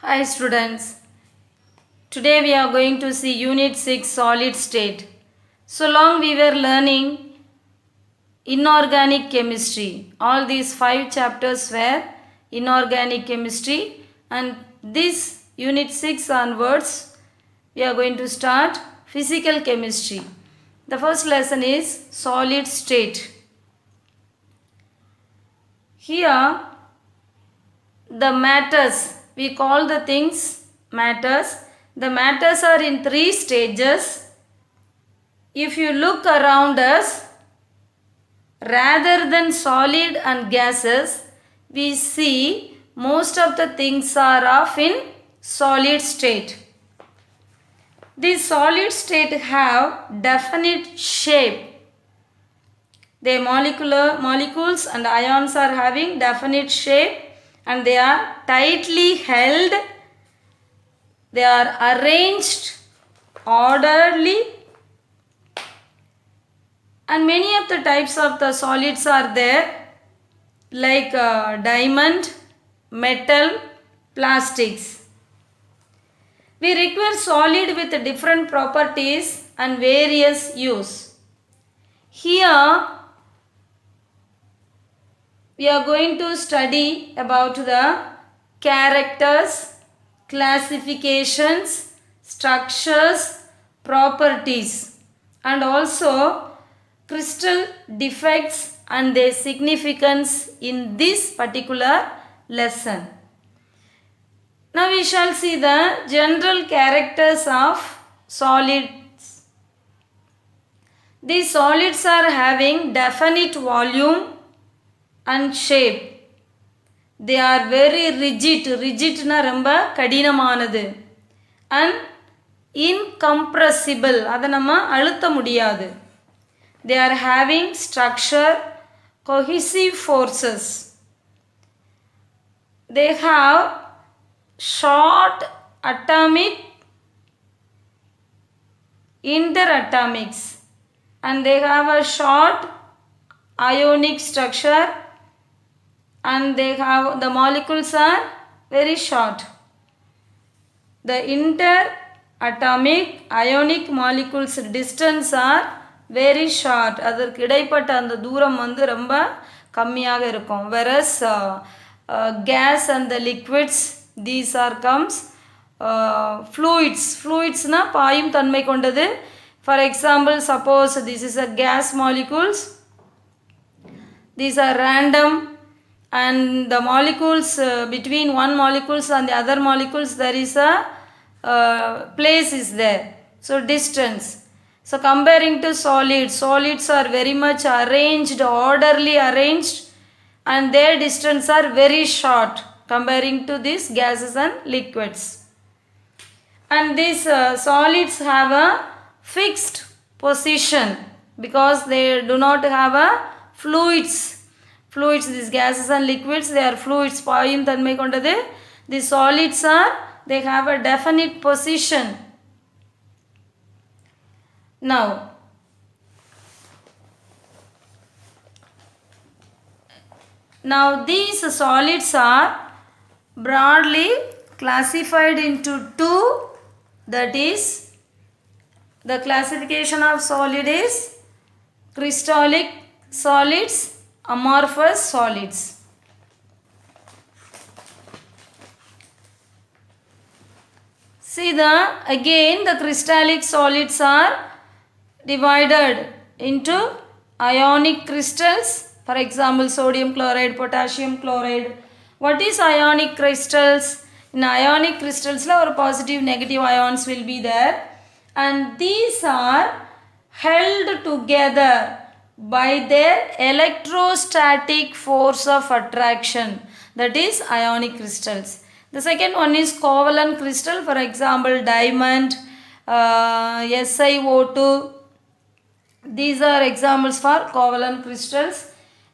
Hi students, today we are going to see Unit 6 Solid State. So long we were learning inorganic chemistry. All these 5 chapters were inorganic chemistry, and this Unit 6 onwards we are going to start physical chemistry. The first lesson is solid state. Here the matters, we call the things matters. The matters are in 3 stages. If you look around us, rather than solid and gases, we see most of the things are of in solid state. These solid state have definite shape. Their molecules and ions are having definite shape, and they are tightly held, they are arranged orderly, and many of the types of the solids are there, like diamond, metal, plastics. We require solid with different properties and various use. Here we are going to study about the characters, classifications, structures, properties, and also crystal defects and their significance in this particular lesson. Now we shall see the general characters of solids. These solids are having definite volume and shape. They are very rigid. Rigidna ரொம்ப கடினமானது. And incompressible. அதை நம்ம அழுத்த முடியாது. They are having structure, cohesive forces. They have short atomic interatomics, and they have a short ionic structure, and they have the molecules are very short. The interatomic ionic molecules distance are very short. அதற்கு இடைப்பட்ட அந்த தூரம் வந்து ரொம்ப கம்மியாக இருக்கும். Whereas gas and the liquids, these are comes fluids. Fluidsனா பாயும் தன்மை கொண்டது. For example, suppose this is a gas molecules. These are random, and the molecules between one molecules and the other molecules there is a place is there. So distance. So comparing to solids, solids are very much arranged, orderly arranged, and their distance are very short comparing to these gases and liquids. And these solids have a fixed position because they do not have a fluids. Fluids, these gases and liquids, they are fluids. பாயும் தன்மை கொண்டது. The solids are, they have a definite position. Now these solids are broadly classified into two. That is, the classification of solid is crystallic solids, amorphous solids. See again the crystallic solids are divided into ionic crystals. For example, sodium chloride, potassium chloride. What is ionic crystals? In ionic crystals, or positive negative ions will be there, and these are held together by their electrostatic force of attraction. That is ionic crystals. The second one is covalent crystal. For example, diamond, SiO2. These are examples for covalent crystals.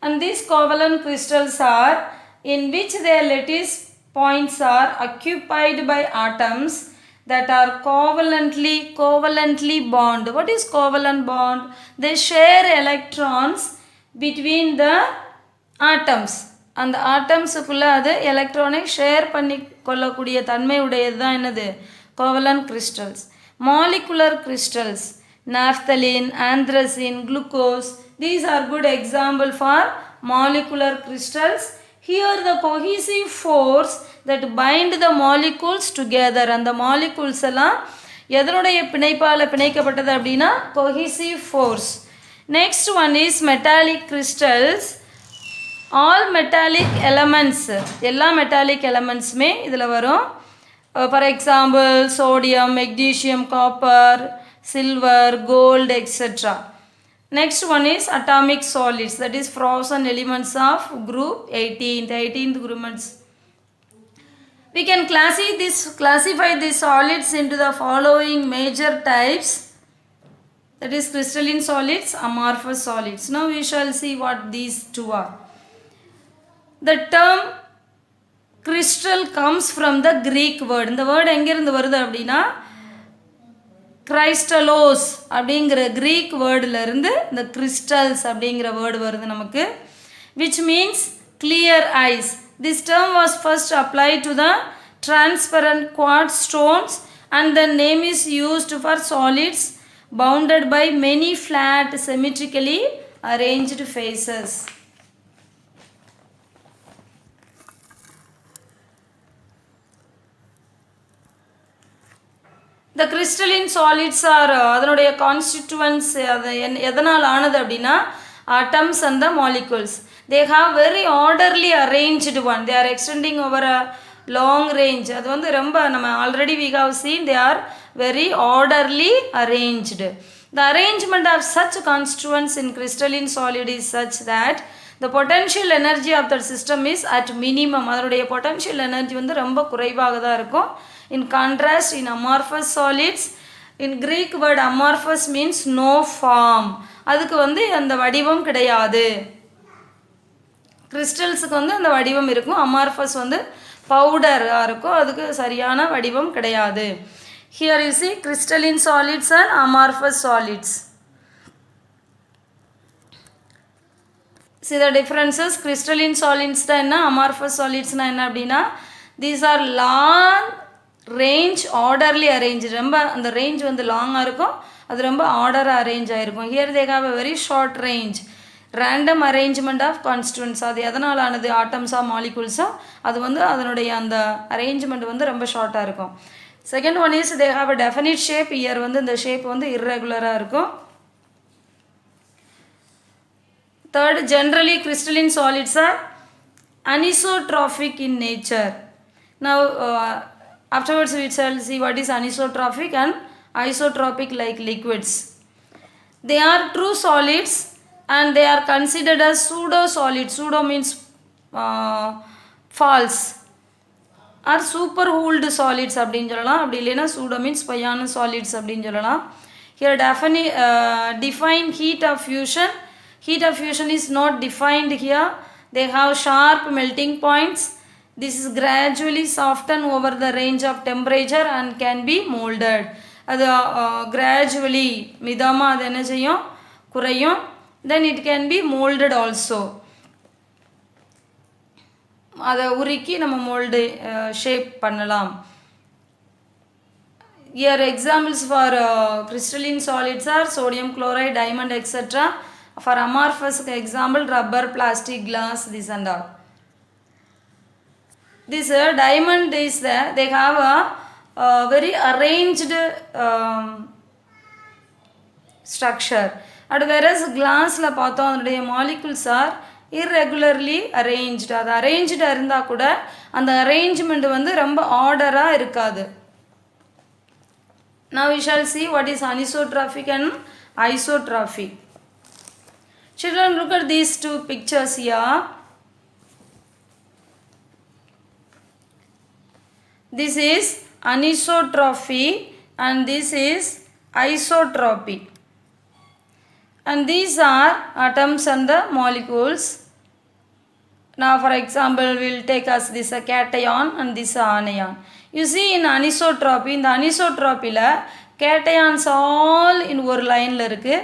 And these covalent crystals are in which their lattice points are occupied by atoms that are covalently bond. What is covalent bond? They share electrons between the atoms. அந்த ஆட்டம்ஸுக்குள்ளே அது எலக்ட்ரானை share கொள்ளக்கூடிய தன்மை உடையது தான் என்னது covalent crystals. Molecular crystals naphthalene, anthracene, glucose, these are good example for molecular crystals. Here the cohesive force that bind the molecules together, and the molecules எல்லாம் எதனுடைய பிணைப்பால் பிணைக்கப்பட்டது அப்படின்னா cohesive force. Next one is metallic crystals. All metallic elements, எல்லா metallic elementsமே இதில் வரும். For example sodium, magnesium, copper, silver, gold, etc. Next one is atomic solids, that is frozen elements of group 18, the 18th groups. We can classify these solids into the following major types, that is crystalline solids, amorphous solids. Now we shall see what these two are. The term crystal comes from the Greek word. இந்த word எங்கிருந்து வருது அப்படின்னா கிரைஸ்டலோஸ் அப்படிங்கிற Greek வேர்டில் இருந்து இந்த crystals அப்படிங்கிற word வருது நமக்கு, which means clear eyes. This term was first applied to the transparent quartz stones, and the name is used for solids bounded by many flat symmetrically arranged faces. The crystalline solids are அதனுடைய constituents எதனால் ஆனது அப்படின்னா atoms and the molecules. They have very orderly arranged one. They are extending over a long range. அது வந்து ரொம்ப நம்ம already we have seen they are very orderly arranged. The arrangement of such constituents in crystalline solid is such that the potential energy of the system is at minimum. அதனுடைய potential energy வந்து ரொம்ப குறைவாக தான் இருக்கும். In contrast, in amorphous solids, in Greek word amorphous means no form. அதுக்கு வந்து அந்த வடிவம் கிடையாது. கிறிஸ்டல்ஸுக்கு வந்து அந்த வடிவம் இருக்கும், amorphous வந்து பவுடராக இருக்கும், அதுக்கு சரியான வடிவம் கிடையாது. Here you see crystalline solids and amorphous solids. See the differences. Crystalline solids தான் என்ன, amorphous solidsனா என்ன அப்படின்னா these are long range orderly arranged. ரொம்ப அந்த ரேஞ்ச் வந்து லாங்காக இருக்கும், அது ரொம்ப ஆர்டராக அரேஞ்ச் ஆகிருக்கும். Here they have a very short range, random arrangement of constituents. அது எதனால் ஆனது, ஆட்டம்ஸா மாலிகுல்ஸா, அது வந்து அதனுடைய அந்த அரேஞ்ச்மெண்ட் வந்து ரொம்ப ஷார்ட்டாக இருக்கும். Second one is they have a definite shape. Year வந்து இந்த ஷேப் வந்து irregular-ஆக இருக்கும். Third, generally crystalline solids are anisotrophic in nature. Now afterwards we shall see what is anisotrophic and isotropic like liquids. They are true solids and they are considered as pseudo solids. Pseudo means false, or super cooled solids அப்படினு சொல்லலாம். அப்படி இல்லைனா pseudo means பொய்யான solids அப்படினு சொல்லலாம். Here define heat of fusion. Heat of fusion is not defined here. They have sharp melting points. This is gradually softened over the range of temperature and can be molded. அது gradually மிதமாக அது என்ன செய்யும், குறையும். Then it can be molded also. அதை உருக்கி நம்ம mould shape பண்ணலாம். Here examples for crystalline solids are sodium chloride, diamond, etc. For amorphous example rubber, plastic, glass, this and all. This diamond is there, they have a very arranged structure. And whereas glassல பார்த்தோம் அதனுடைய molecules are irregularly arranged. அது அரேஞ்ச்டாக இருந்தால் கூட அந்த arrangement வந்து ரொம்ப ஆர்டராக இருக்காது. Now we shall see what is anisotrophic and isotrophic. Children, look at these two pictures here. This is anisotropy and this is isotropy. And these are atoms and the molecules. Now for example we will take as this a cation and this a anion. You see in anisotropy, in the anisotropy la cations all in ஒரு லைனில் இருக்குது,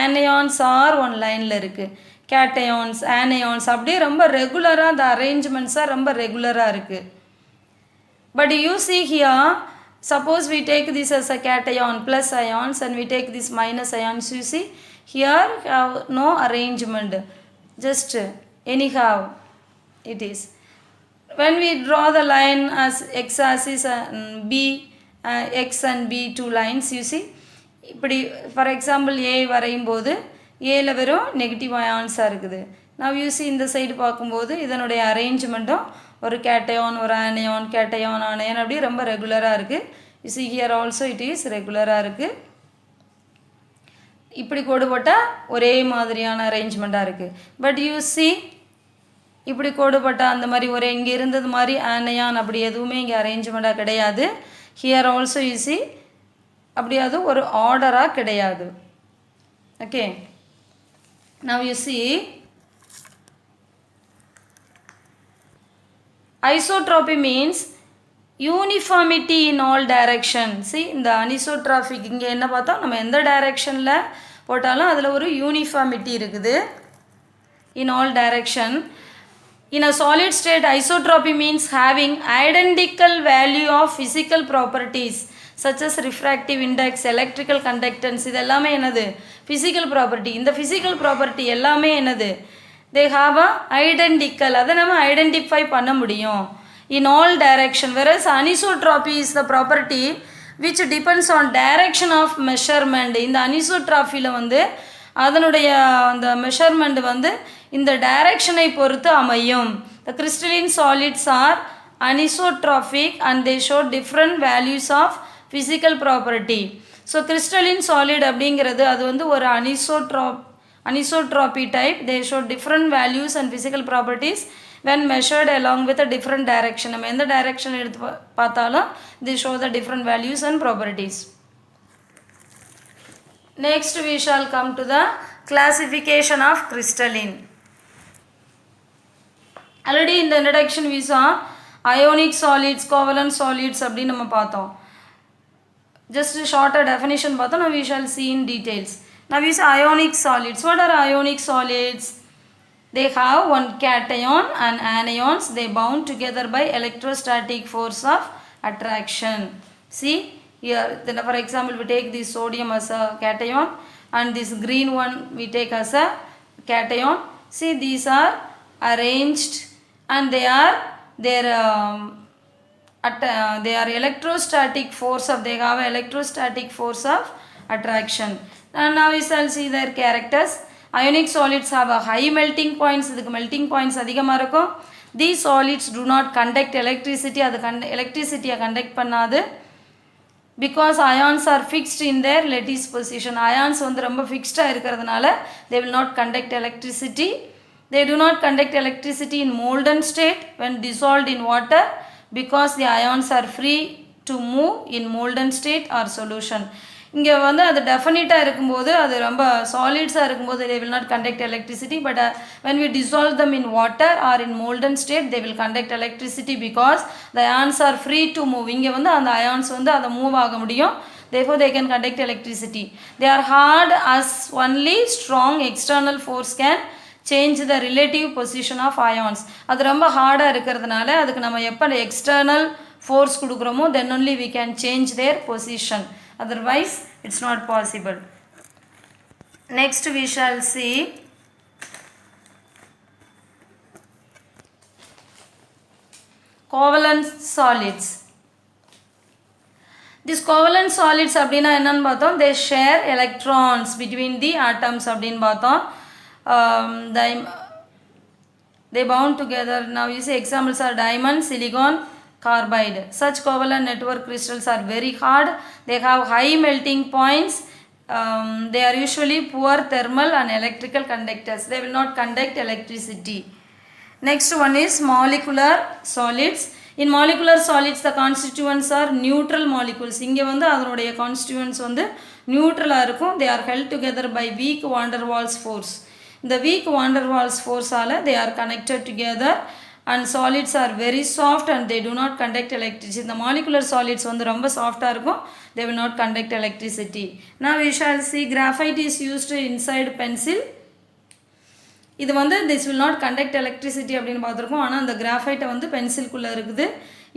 anions are one லைனில் இருக்குது. cations, anions அப்படியே ரொம்ப ரெகுலராக அந்த அரேஞ்ச்மெண்ட்ஸாக ரொம்ப ரெகுலராக இருக்குது. But you see here, suppose we take this as a cation plus ions and we take this minus ions, you see here have no arrangement, just anyhow it is. When we draw the line as x-axis and b, x and b two lines, you see இப்படி for example A வரையும் போது ஏல வெறும் negative அயான்ஸாக இருக்குது. நான் UC இந்த side பார்க்கும்போது இதனுடைய அரேஞ்ச்மெண்ட்டும் ஒரு கேட்டயான், ஒரு ஆனையான், கேட்டயான், ஆனையான் அப்படி ரொம்ப ரெகுலராக இருக்குது. You see here also it is ரெகுலராக இருக்குது. இப்படி கோடு போட்டால் ஒரே மாதிரியான அரேஞ்ச்மெண்ட்டாக இருக்குது. பட் யூசி இப்படி கோடு போட்டால் அந்த மாதிரி ஒரு இங்கே இருந்தது மாதிரி ஆனையான் அப்படி எதுவுமே இங்கே அரேஞ்ச்மெண்ட்டாக கிடையாது. ஹியர் ஆல்சோ யூசி அப்படி அது ஒரு ஆர்டராக கிடையாது. Okay, now you see isotropy means uniformity in all direction. see இந்த அனிசோட்ராஃபிக் இங்கே என்ன பார்த்தோம், நம்ம எந்த டைரக்ஷனில் போட்டாலும் அதில் ஒரு யூனிஃபார்மிட்டி இருக்குது. in all direction. In a solid state, isotropy means having identical value of physical properties such as refractive index, electrical conductance. இது எல்லாமே என்னது, physical property. இந்த physical property எல்லாமே என்னது, they have a identical, அதை நம்ம ஐடென்டிஃபை பண்ண முடியும் in all direction. whereas anisotropy is the property which depends on direction of measurement. இந்த அனிசோட்ராஃபியில் வந்து அதனுடைய அந்த மெஷர்மெண்ட் வந்து இந்த டைரக்ஷனை பொறுத்து அமையும். The crystalline solids are anisotrophic and they show different values of physical property. So crystalline solid அப்படிங்கிறது அது வந்து ஒரு anisotropy type. They show different values and physical properties when measured along with a different direction. நம்ம எந்த direction எடுத்து பார்த்தாலும் they show the different values and properties. Next we shall come to the classification of crystalline. Already in the introduction we saw ionic solids, covalent solids அப்படின்னு நம்ம பார்த்தோம். Just a shorter definition பார்த்தோம். Now we shall see in details. Now we say ionic solids. What are ionic solids? They have one cation and anions. They bound together by electrostatic force of attraction. See here, then for example we take this sodium as a cation and this green one we take as a cation. See these are arranged and they are electrostatic force of, they have electrostatic force of attraction. And now we shall see their characters. Ionic solids have a high melting points. இதுக்கு melting points அதிகமாக இருக்கும். These solids do not conduct electricity. அது electricity conduct பண்ணாது. Because ions are fixed in their lattice position. Ions வந்து ரொம்ப ஃபிக்ஸ்டாக இருக்கிறதுனால they will not conduct electricity. They do not conduct electricity in molten state when dissolved in water because the ions are free to move in molten state or solution. இங்கே வந்து அது டெஃபினிட்டாக இருக்கும்போது அது ரொம்ப சாலிட்ஸாக இருக்கும்போது they will not conduct electricity, but when we dissolve them in water or in molten state they will conduct electricity because the ions are free to move. இங்கே வந்து அந்த ions வந்து அதை மூவ் ஆக முடியும், therefore they can conduct electricity. They are hard as only strong external force can change the relative position of ions. அது ரொம்ப ஹார்டாக இருக்கிறதுனால அதுக்கு நம்ம எப்போ எக்ஸ்டர்னல் ஃபோர்ஸ் கொடுக்குறோமோ then only we can change their position, otherwise it's not possible. Next we shall see covalent solids. These covalent solids அப்படின்னா என்னன்னு பார்த்தோம், they share electrons between the atoms அப்படின்னு பார்த்தோம். They bound together. Now you see examples are diamond, silicon, carbide. Such covalent network crystals are very hard. They have high melting points. They are usually poor thermal and electrical conductors. They will not conduct electricity. Next one is molecular solids. In molecular solids the constituents are neutral molecules. இங்கே வந்து அதனுடைய constituents வந்து நியூட்ரலாக இருக்கும். They are held together by weak van der Waals force. The weak van der Waals force ஆல they are connected together and solids are very soft and they do not conduct electricity. The molecular solids வந்து ரொம்ப சாஃப்டாக இருக்கும், they will not conduct electricity. Now we shall see graphite is used inside pencil. இது வந்து this will not conduct electricity அப்படின்னு பார்த்துருக்கோம், ஆனால் அந்த கிராஃபைட்டை வந்து பென்சில்குள்ளே இருக்குது.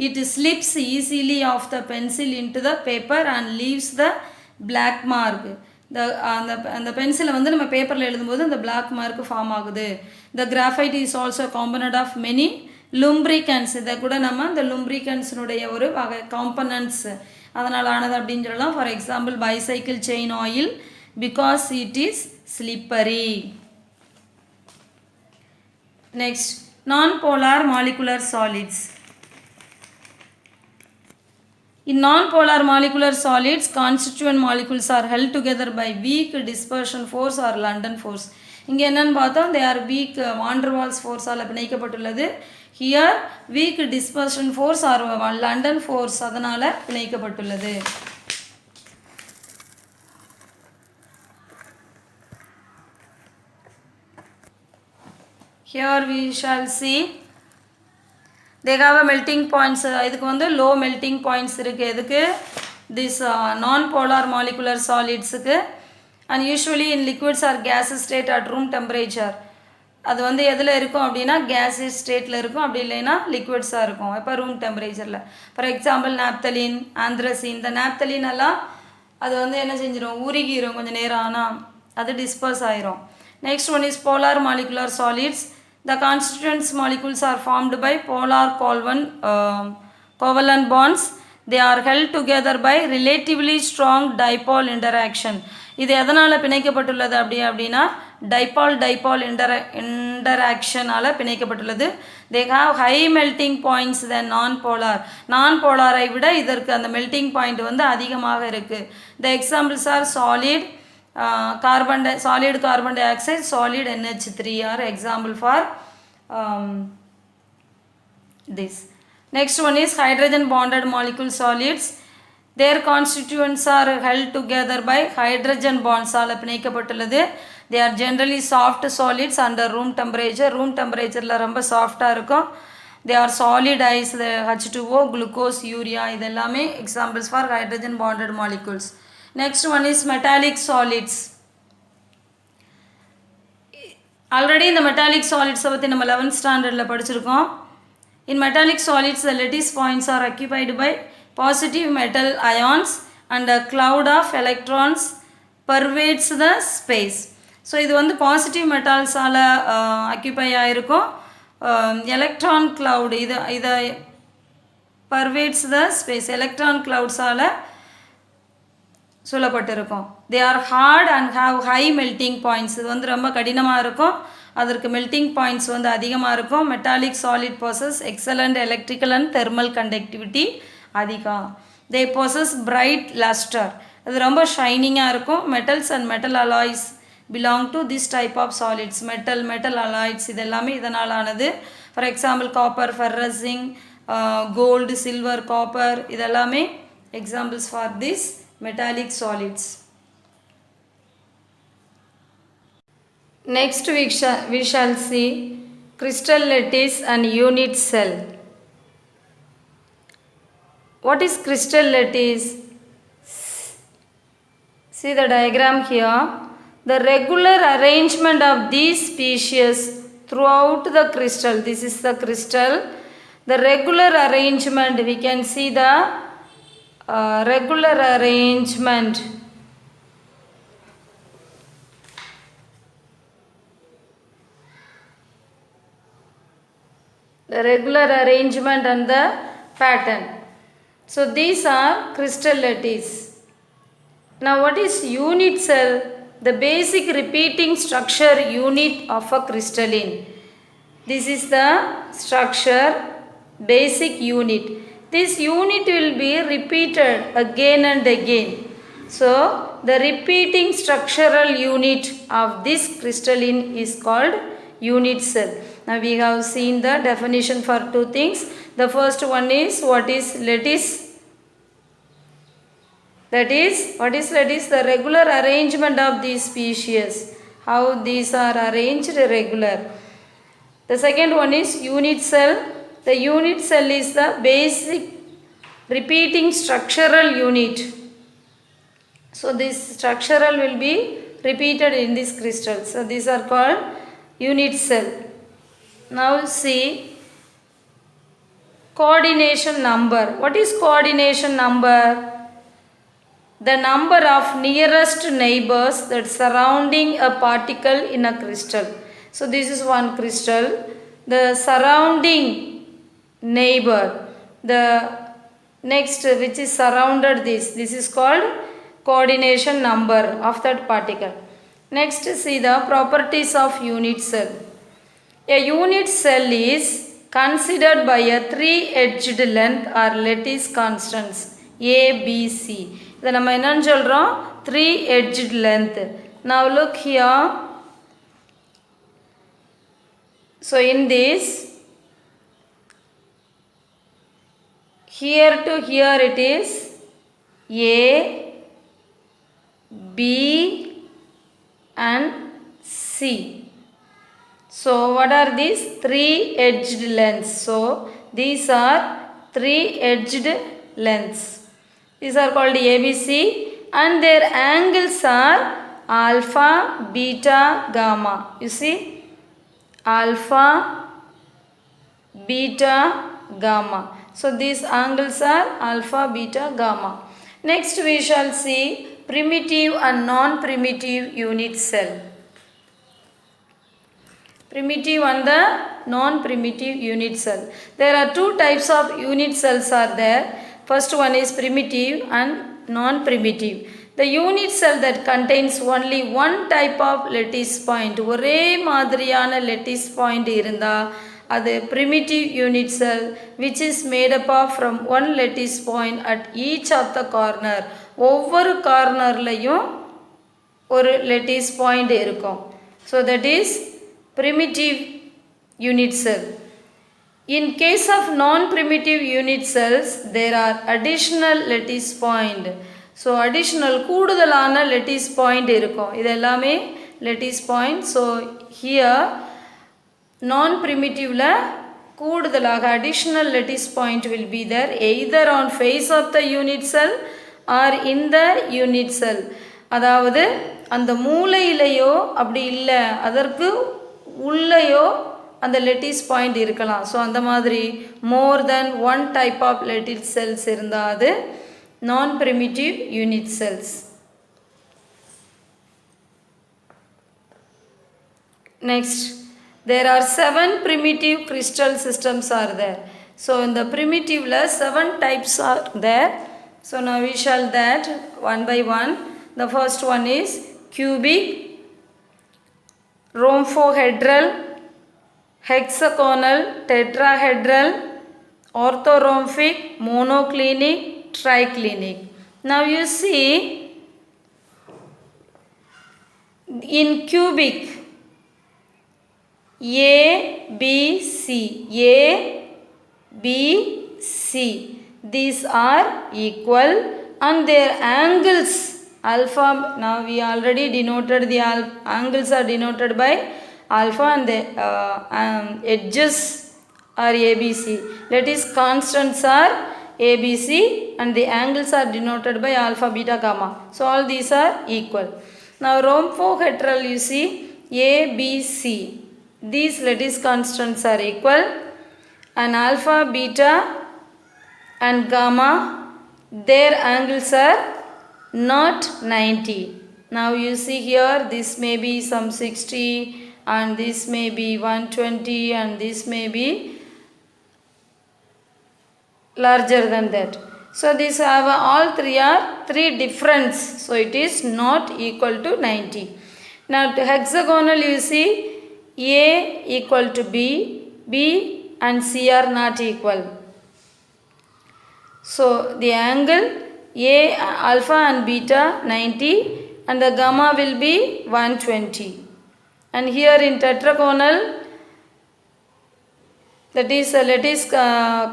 it slips easily off the pencil into the paper and leaves the black mark. அந்த பென்சிலை வந்து நம்ம பேப்பரில் எழுதும்போது அந்த பிளாக் மார்க் ஃபார்ம் ஆகுது. The graphite is also component of many lubricants. இதை கூட நம்ம இந்த லும்ப்ரிகன்ஸினுடைய ஒரு வகை காம்பனன்ட்ஸ் அதனால் ஆனது அப்படின்னு சொல்லலாம். For example bicycle chain oil because it is slippery. Next non-polar molecular solids. In non-polar molecular solids, constituent molecules are held together by weak dispersion force or London force. இங்கே என்னன்னு பார்த்தோம், they are weak van der Waals force-ஆல் பிணைக்கப்பட்டுள்ளது. Here weak dispersion force or London force அதனால் பிணைக்கப்பட்டுள்ளது. Here we shall see they have a melting points. இதுக்கு வந்து low melting points இருக்குது. எதுக்கு? this non-polar molecular solidsக்கு. and usually in liquids or gaseous state at room temperature. அது வந்து எதில் இருக்கும் அப்படின்னா gaseous stateல இருக்கும், அப்படி இல்லைன்னா liquidsஆக இருக்கும். இப்போ room temperature. For example naphthalene, anthracene. இந்த நாப்தலின் எல்லாம் அது வந்து என்ன செஞ்சிடும், உருகிடும் கொஞ்சம் நேரம், ஆனால் அது டிஸ்பர்ஸ் ஆயிரும். Next one is polar molecular solids. The constituents molecules are formed by polar covalent bonds. They are held together by relatively strong dipole interaction. இது எதனால் பிணைக்கப்பட்டுள்ளது அப்படின்னா dipole interaction-ஆல் பிணைக்கப்பட்டுள்ளது. They have high melting points than non-polar-ஐ விட இதற்கு அந்த melting point வந்து அதிகமாக இருக்குது. The examples are solid carbon dioxide, solid NH3 are example for this. Next one is hydrogen bonded molecule solids. Their constituents are held together by hydrogen bonds all பிணைக்கப்பட்டுள்ளது. They are generally soft solids under room temperature. room temperatureல ரொம்ப சாஃப்டாக இருக்கும். They are solid ice, H2O, glucose, urea இதெல்லாமே examples for hydrogen bonded molecules. Next one is metallic solids. Already இந்த metallic சாலிட்ஸை பற்றி நம்ம 11th ஸ்டாண்டர்டில் படிச்சிருக்கோம். In metallic solids the lattice points are occupied by positive metal ions and a cloud of electrons pervades the space. So இது வந்து positive மெட்டால்ஸால் ஆக்கியூபை ஆகிருக்கும். எலக்ட்ரான் cloud இதை pervades the space, எலக்ட்ரான் cloudsஆல் சொல்லப்பட்டிருக்கும். They are hard and have high melting points. இது வந்து ரொம்ப கடினமாக இருக்கும், அதற்கு மெல்டிங் பாயிண்ட்ஸ் வந்து அதிகமாக இருக்கும். Metallic solid possess excellent electrical and thermal conductivity அதிகம். They possess bright lustre. இது ரொம்ப ஷைனிங்காக இருக்கும். Metals and metal alloys belong to this type of solids. Metal alloys இது எல்லாமே இதனால் ஆனது. For example copper, ferrous, zinc, gold, silver, copper இதெல்லாமே examples for this metallic solids. Next we shall see crystal lattice and unit cell. What is crystal lattice? See the diagram here. The regular arrangement of these species throughout the crystal. This is the crystal. The regular arrangement, we can see the regular arrangement. The regular arrangement and the pattern. So these are crystal lattice. Now what is unit cell? The basic repeating structure unit of a crystalline. This is the structure, basic unit. This unit will be repeated again and again. So the repeating structural unit of this crystalline is called unit cell. Now we have seen the definition for two things. The first one is what is lattice? That is, what is lattice? The regular arrangement of these species. How these are arranged regular. The second one is unit cell. The unit cell is the basic repeating structural unit. So this structural will be repeated in this crystal. So these are called unit cell. Now see Coordination number. What is coordination number? The number of nearest neighbors that surrounding a particle in a crystal. So this is one crystal. The surrounding neighbor, the next which is surrounded this is called coordination number of that particle. Next, see the properties of unit cell. A unit cell is considered by a three-edged length or lattice constants A, B, C. இதை நம்ம என்னன்னு சொல்கிறோம்? Three-edged length. Now look here. So in this, here to here it is A, B and C. So what are these? Three-edged lengths. So these are three-edged lengths. These are called ABC and their angles are alpha, beta, gamma. You see? Alpha, beta, gamma. So these angles are alpha, beta, gamma. Next we shall see primitive and non-primitive unit cell. Primitive and the non-primitive unit cell. There are two types of unit cells are there. First one is primitive and non-primitive. The unit cell that contains only one type of lattice point, ஒரே மாதிரியான lattice point இருந்தா அது primitive unit cell which is made up of from one lattice point at each of the corner. ஒவ்வொரு கார்னர்லையும் ஒரு lattice point இருக்கும். So that is primitive unit cell. In case of non-primitive unit cells, there are additional lattice point. So additional கூடுதலான lattice point இருக்கும். இது எல்லாமே lattice point. So here non-primitiveல கூடுதலாக additional lattice point will be there either on face of the unit cell or in the unit cell. அதாவது அந்த மூலையிலையோ அப்படி இல்லை அதற்கு உள்ளேயோ அந்த lattice point இருக்கலாம். ஸோ அந்த மாதிரி more than one type of lattice cells இருந்தால் அது non-primitive unit cells. Next, there are 7 primitive crystal systems are there. So in the primitive 7 types are there. So now we shall that one by one. The first one is cubic, rhombohedral, hexagonal, tetrahedral, orthorhombic, monoclinic, triclinic. Now you see in cubic A, B, C, A, B, C. These are equal and their angles alpha. Now we already denoted the angles are denoted by alpha and the edges are ABC. Lattice constants are ABC and the angles are denoted by alpha, beta, gamma. So all these are equal. Now rhombohedral you see A, B, C. These lattice constants are equal and alpha, beta and gamma their angles are not 90. Now you see here this may be some 60 and this may be 120 and this may be larger than that. So these have all three are 3 difference. So it is not equal to 90. Now to hexagonal you see A equal to B, B and C are not equal. So the angle A alpha and beta 90 and the gamma will be 120. And here in tetragonal that is lattice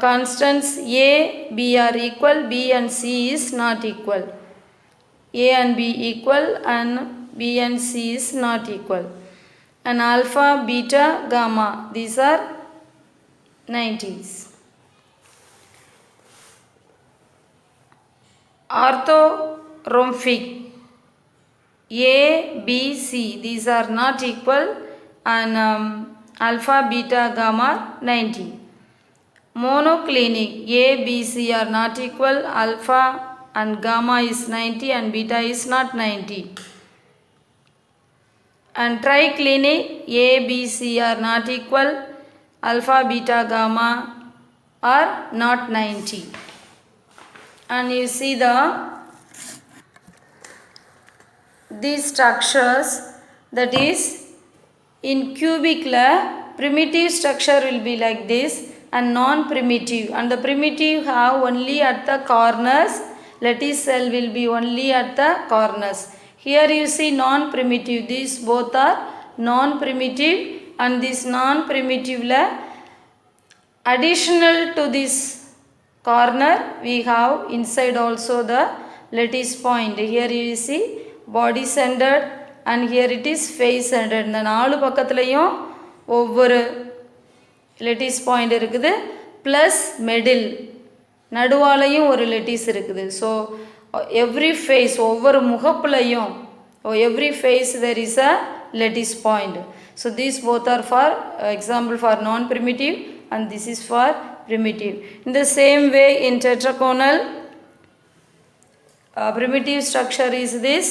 constants A, B are equal, B and C is not equal. A and B equal and B and C is not equal. And alpha, beta, gamma these are 90s. Orthorhombic A, B, C these are not equal and alpha, beta, gamma 90. monoclinic A, B, C are not equal, alpha and gamma is 90 and beta is not 90. And triclinic A, B, C are not equal, alpha, beta, gamma are not 90. And you see these structures, that is in cubic primitive structure will be like this and non-primitive, and the primitive have only at the corners, lattice cell will be only at the corners. Here you see non-primitive, these both are non-primitive, and this non-primitive additional to this corner we have inside also the lattice point. Here you see body centered and here it is face centered. இந்த நாலு பக்கத்துலையும் ஒவ்வொரு lattice point இருக்குது, plus middle நடுவாலையும் ஒரு lattice இருக்குது. So every face ஒவ்வொரு முகப்புலையும் every face there is a lattice point. So these both are for example for non-primitive and this is for primitive. In the same way in tetragonal primitive structure is this,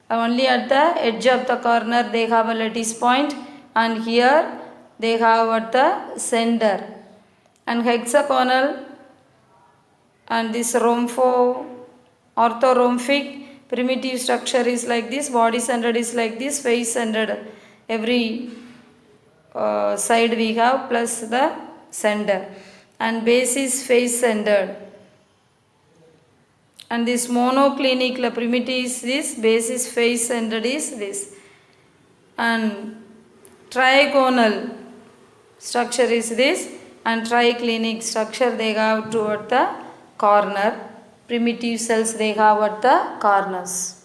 only at the edge of the corner they have a lattice point and here they have at the center. And hexagonal and this orthorhombic primitive structure is like this, body centered is like this, face centered every side we have plus the center, and base is face centered. And this monoclinic primitive is this, base is face centered is this, and trigonal structure is this, and triclinic structure they have toward the corner, primitive cells they have at the corners.